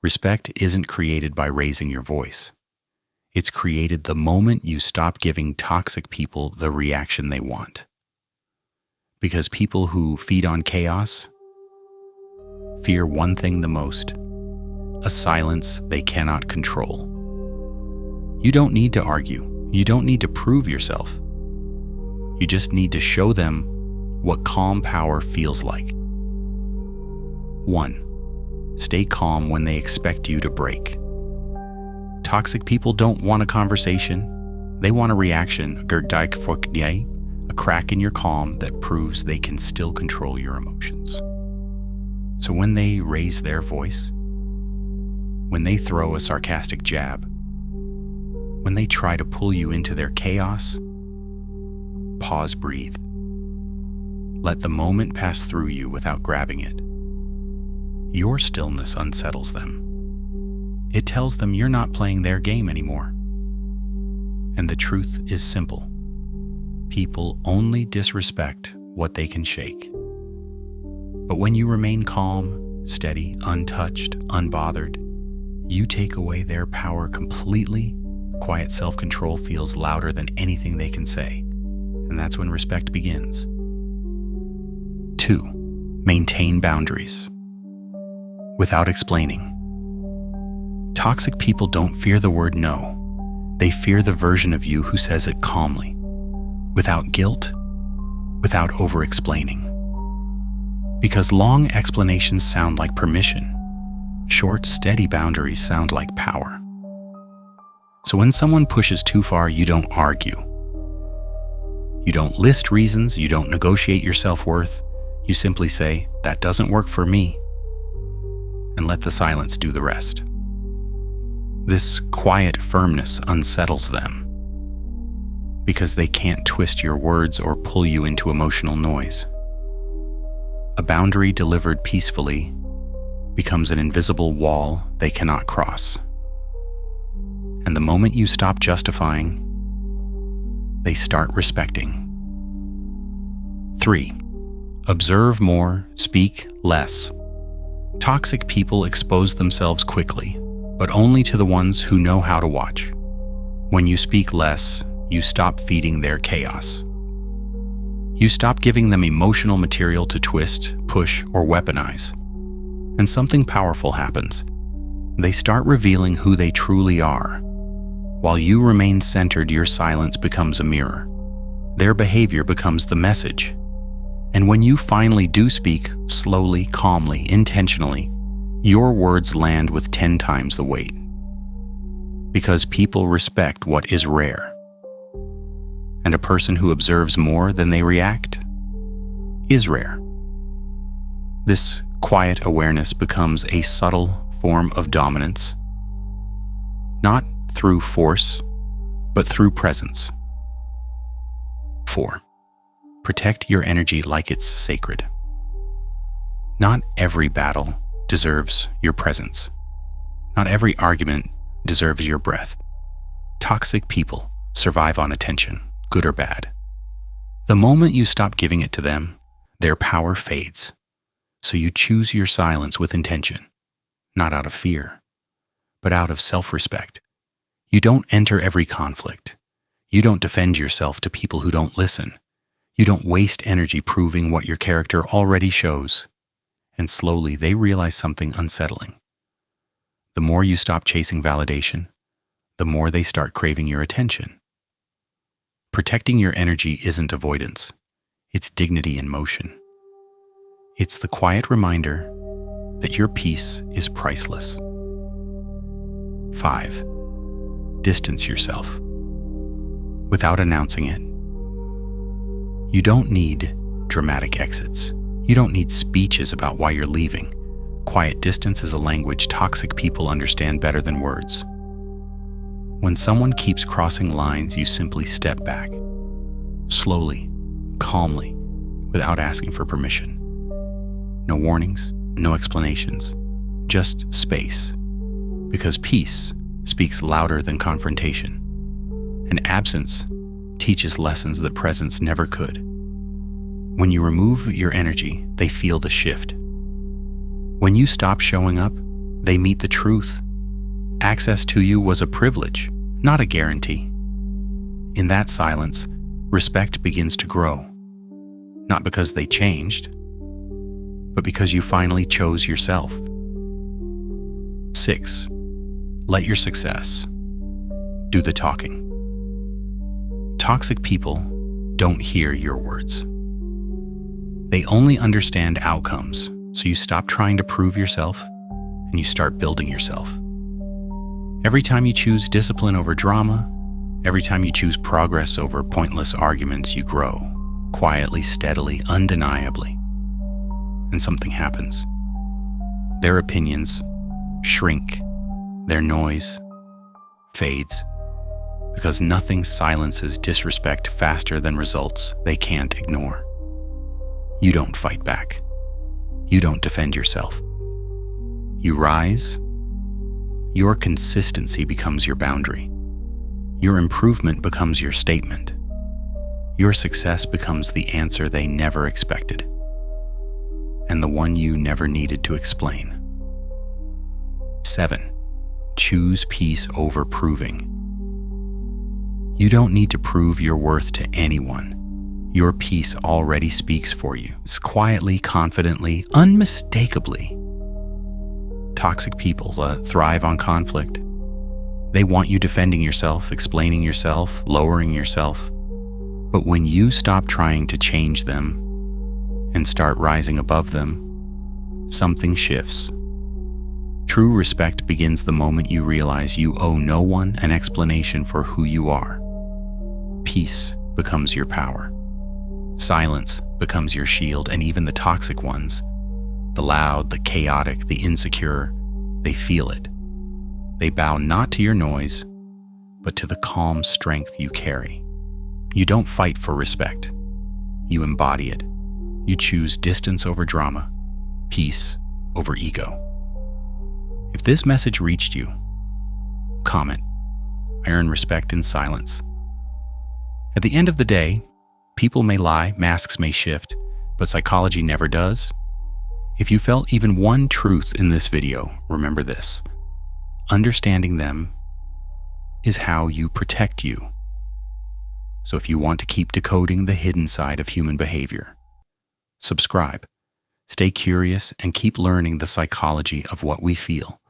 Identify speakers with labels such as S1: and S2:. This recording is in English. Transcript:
S1: Respect isn't created by raising your voice. It's created the moment you stop giving toxic people the reaction they want. Because people who feed on chaos fear one thing the most: a silence they cannot control. You don't need to argue. You don't need to prove yourself. You just need to show them what calm power feels like. 1. Stay calm when they expect you to break. Toxic people don't want a conversation. They want a reaction, a crack in your calm that proves they can still control your emotions. So when they raise their voice, when they throw a sarcastic jab, when they try to pull you into their chaos, pause, breathe. Let the moment pass through you without grabbing it. Your stillness unsettles them. It tells them you're not playing their game anymore. And the truth is simple. People only disrespect what they can shake. But when you remain calm, steady, untouched, unbothered, you take away their power completely. Quiet self-control feels louder than anything they can say. And that's when respect begins. 2. Maintain boundaries. Without explaining. Toxic people don't fear the word no. They fear the version of you who says it calmly, without guilt, without over-explaining. Because long explanations sound like permission. Short, steady boundaries sound like power. So when someone pushes too far, you don't argue. You don't list reasons, you don't negotiate your self-worth. You simply say, "That doesn't work for me," and let the silence do the rest. This quiet firmness unsettles them because they can't twist your words or pull you into emotional noise. A boundary delivered peacefully becomes an invisible wall they cannot cross. And the moment you stop justifying, they start respecting. 3. Observe more, speak less. Toxic people expose themselves quickly, but only to the ones who know how to watch. When you speak less, you stop feeding their chaos. You stop giving them emotional material to twist, push, or weaponize. And something powerful happens. They start revealing who they truly are. While you remain centered, your silence becomes a mirror. Their behavior becomes the message. And when you finally do speak, slowly, calmly, intentionally, your words land with 10 times the weight. Because people respect what is rare. And a person who observes more than they react is rare. This quiet awareness becomes a subtle form of dominance, not through force, but through presence. 4. Protect your energy like it's sacred. Not every battle deserves your presence. Not every argument deserves your breath. Toxic people survive on attention, good or bad. The moment you stop giving it to them, their power fades. So you choose your silence with intention, not out of fear, but out of self-respect. You don't enter every conflict. You don't defend yourself to people who don't listen. You don't waste energy proving what your character already shows. And slowly they realize something unsettling. The more you stop chasing validation, the more they start craving your attention. Protecting your energy isn't avoidance. It's dignity in motion. It's the quiet reminder that your peace is priceless. 5. Distance yourself without announcing it. You don't need dramatic exits. You don't need speeches about why you're leaving. Quiet distance is a language toxic people understand better than words. When someone keeps crossing lines, you simply step back, slowly, calmly, without asking for permission. No warnings, no explanations, just space. Because peace speaks louder than confrontation, and absence teaches lessons that presence never could. When you remove your energy, they feel the shift. When you stop showing up, They meet the truth. Access to you was a privilege, not a guarantee. In that silence, respect begins to grow. Not because they changed, but because you finally chose yourself. 6. Let your success do the talking. Toxic people don't hear your words. They only understand outcomes, so you stop trying to prove yourself and you start building yourself. Every time you choose discipline over drama, every time you choose progress over pointless arguments, you grow, quietly, steadily, undeniably. And something happens. Their opinions shrink, their noise fades, because nothing silences disrespect faster than results they can't ignore. You don't fight back. You don't defend yourself. You rise. Your consistency becomes your boundary. Your improvement becomes your statement. Your success becomes the answer they never expected, and the one you never needed to explain. 7. Choose peace over proving. You don't need to prove your worth to anyone. Your peace already speaks for you. It's quietly, confidently, unmistakably. Toxic people thrive on conflict. They want you defending yourself, explaining yourself, lowering yourself. But when you stop trying to change them and start rising above them, something shifts. True respect begins the moment you realize you owe no one an explanation for who you are. Peace becomes your power. Silence becomes your shield, and even the toxic ones, the loud, the chaotic, the insecure, they feel it. They bow not to your noise, but to the calm strength you carry. You don't fight for respect. You embody it. You choose distance over drama, peace over ego. If this message reached you, comment. I earn respect in silence. At the end of the day, people may lie, masks may shift, but psychology never does. If you felt even one truth in this video, remember this. Understanding them is how you protect you. So if you want to keep decoding the hidden side of human behavior, subscribe, stay curious, and keep learning the psychology of what we feel.